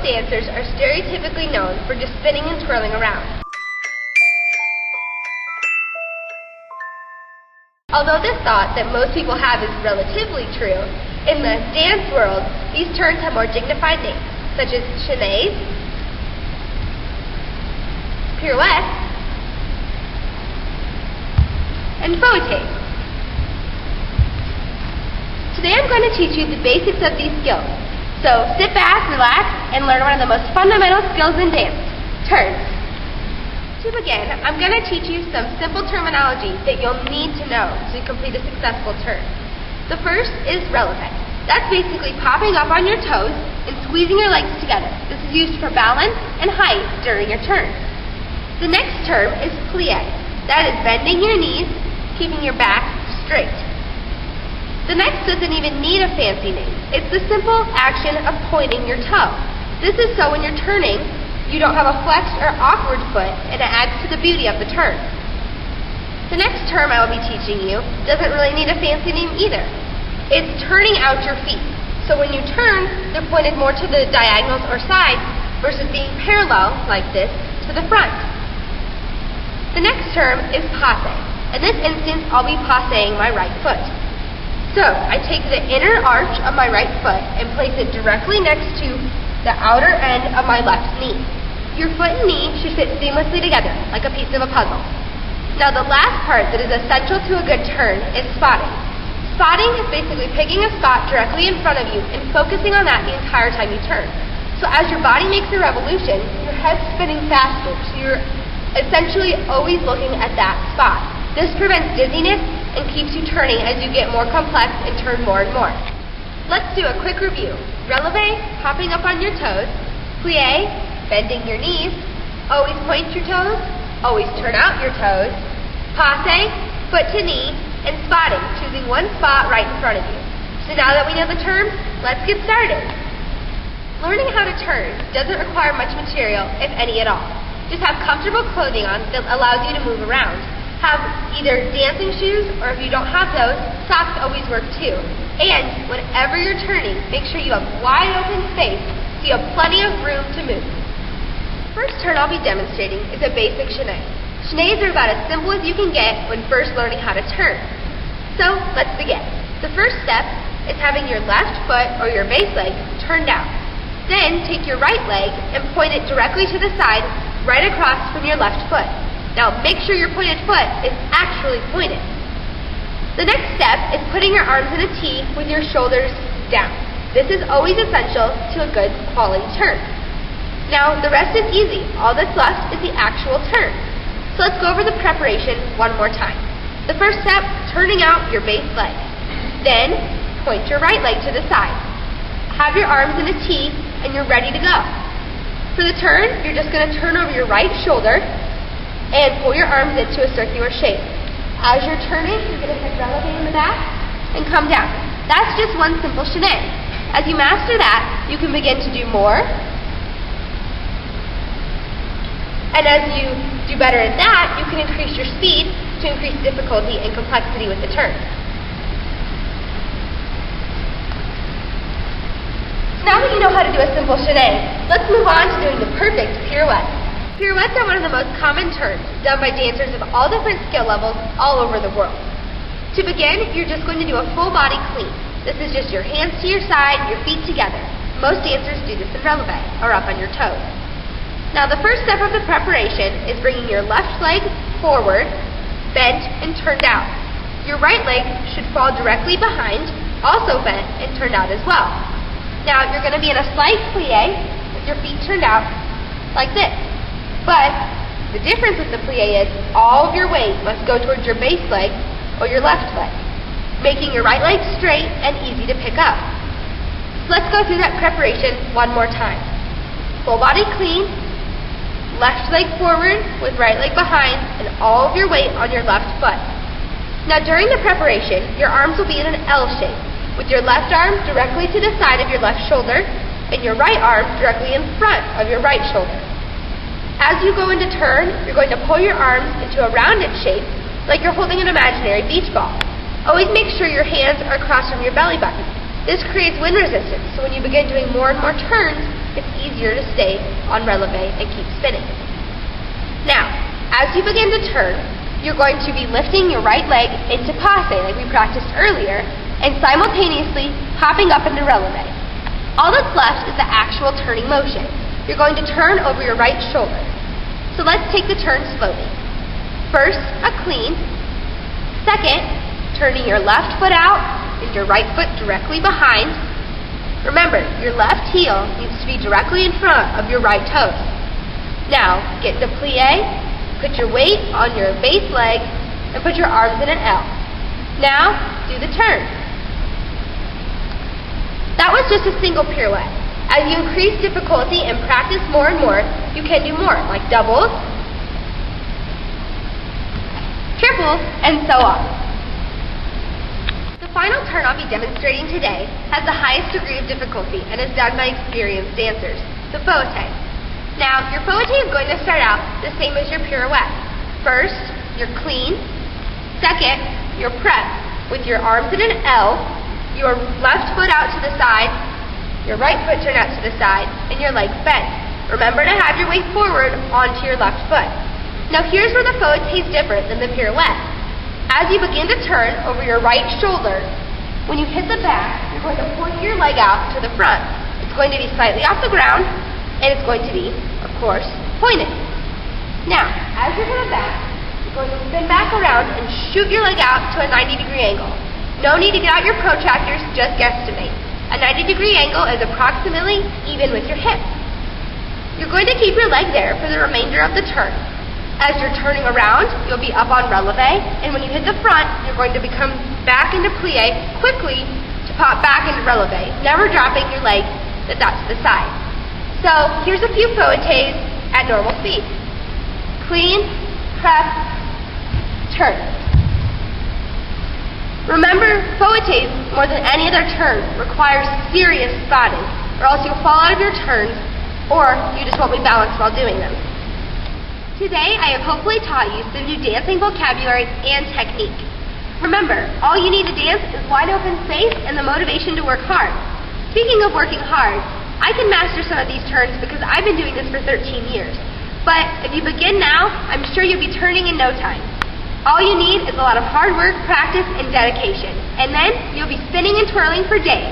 dancers are stereotypically known for just spinning and twirling around. Although this thought that most people have is relatively true, in the dance world, these turns have more dignified names, such as chaînés, pirouettes, and fouettes. Today I'm going to teach you the basics of these skills. So sit back, relax, and learn one of the most fundamental skills in dance, turns. To begin, I'm going to teach you some simple terminology that you'll need to know to complete a successful turn. The first is releve. That's basically popping up on your toes and squeezing your legs together. This is used for balance and height during your turn. The next term is plie. That is bending your knees, keeping your back straight. The next doesn't even need a fancy name. It's the simple action of pointing your toe. This is so when you're turning, you don't have a flexed or awkward foot, and it adds to the beauty of the turn. The next term I will be teaching you doesn't really need a fancy name either. It's turning out your feet. So when you turn, they're pointed more to the diagonals or sides versus being parallel, like this, to the front. The next term is passe. In this instance, I'll be passeing my right foot. So, I take the inner arch of my right foot and place it directly next to the outer end of my left knee. Your foot and knee should fit seamlessly together, like a piece of a puzzle. Now the last part that is essential to a good turn is spotting. Spotting is basically picking a spot directly in front of you and focusing on that the entire time you turn. So as your body makes a revolution, your head's spinning faster, so you're essentially always looking at that spot. This prevents dizziness and keeps you turning as you get more complex and turn more and more. Let's do a quick review. Releve, hopping up on your toes. Plie, bending your knees. Always point your toes. Always turn out your toes. Passe, foot to knee. And spotting, choosing one spot right in front of you. So now that we know the terms, let's get started. Learning how to turn doesn't require much material, if any at all. Just have comfortable clothing on that allows you to move around. Have either dancing shoes, or if you don't have those, socks always work too. And whenever you're turning, make sure you have wide open space so you have plenty of room to move. First turn I'll be demonstrating is a basic chaîné. Chaînés are about as simple as you can get when first learning how to turn. So let's begin. The first step is having your left foot or your base leg turned out. Then take your right leg and point it directly to the side, right across from your left foot. Now make sure your pointed foot is actually pointed. The next step is putting your arms in a T with your shoulders down. This is always essential to a good quality turn. Now the rest is easy. All that's left is the actual turn. So let's go over the preparation one more time. The first step, turning out your base leg. Then point your right leg to the side. Have your arms in a T and you're ready to go. For the turn, you're just going to turn over your right shoulder and pull your arms into a circular shape. As you're turning, you're going to hit releve in the back and come down. That's just one simple chaîné. As you master that, you can begin to do more. And as you do better at that, you can increase your speed to increase difficulty and complexity with the turn. Now that you know how to do a simple chaîné, let's move on to doing the perfect pirouette. Pirouettes are one of the most common turns done by dancers of all different skill levels all over the world. To begin, you're just going to do a full body clean. This is just your hands to your side, your feet together. Most dancers do this in releve, or up on your toes. Now the first step of the preparation is bringing your left leg forward, bent and turned out. Your right leg should fall directly behind, also bent and turned out as well. Now you're going to be in a slight plie with your feet turned out like this. But the difference with the plie is all of your weight must go towards your base leg or your left leg, making your right leg straight and easy to pick up. So let's go through that preparation one more time. Full body clean, left leg forward with right leg behind, and all of your weight on your left foot. Now during the preparation, your arms will be in an L shape, with your left arm directly to the side of your left shoulder, and your right arm directly in front of your right shoulder. As you go into turn, you're going to pull your arms into a rounded shape, like you're holding an imaginary beach ball. Always make sure your hands are across from your belly button. This creates wind resistance, so when you begin doing more and more turns, it's easier to stay on releve and keep spinning. Now, as you begin to turn, you're going to be lifting your right leg into passe like we practiced earlier and simultaneously popping up into releve. All that's left is the actual turning motion. You're going to turn over your right shoulder. So let's take the turn slowly. First, a clean. Second, turning your left foot out and your right foot directly behind. Remember, your left heel needs to be directly in front of your right toes. Now, get the plie. Put your weight on your base leg and put your arms in an L. Now, do the turn. That was just a single pirouette. As you increase difficulty and practice more and more, you can do more, like doubles, triples, and so on. The final turn I'll be demonstrating today has the highest degree of difficulty and is done by experienced dancers, the fouette. Now, your fouette is going to start out the same as your pirouette. First, your clean. Second, your press with your arms in an L, your left foot out to the side, your right foot turned out to the side, and your legs bent. Remember to have your weight forward onto your left foot. Now, here's where the fouette is different than the pirouette. As you begin to turn over your right shoulder, when you hit the back, you're going to point your leg out to the front. It's going to be slightly off the ground, and it's going to be, of course, pointed. Now, as you're coming back, you're going to spin back around and shoot your leg out to a 90-degree angle. No need to get out your protractors, just guesstimate. A 90-degree angle is approximately even with your hip. You're going to keep your leg there for the remainder of the turn. As you're turning around, you'll be up on releve, and when you hit the front, you're going to come back into plie quickly to pop back into releve, never dropping your leg that's out to the side. So here's a few fouettes at normal speed. Clean, press, turn. Remember, fouettes, more than any other turn, require serious spotting, or else you'll fall out of your turns, or you just won't be balanced while doing them. Today, I have hopefully taught you some new dancing vocabulary and technique. Remember, all you need to dance is wide open space and the motivation to work hard. Speaking of working hard, I can master some of these turns because I've been doing this for 13 years. But if you begin now, I'm sure you'll be turning in no time. All you need is a lot of hard work, practice, and dedication. And then you'll be spinning and twirling for days.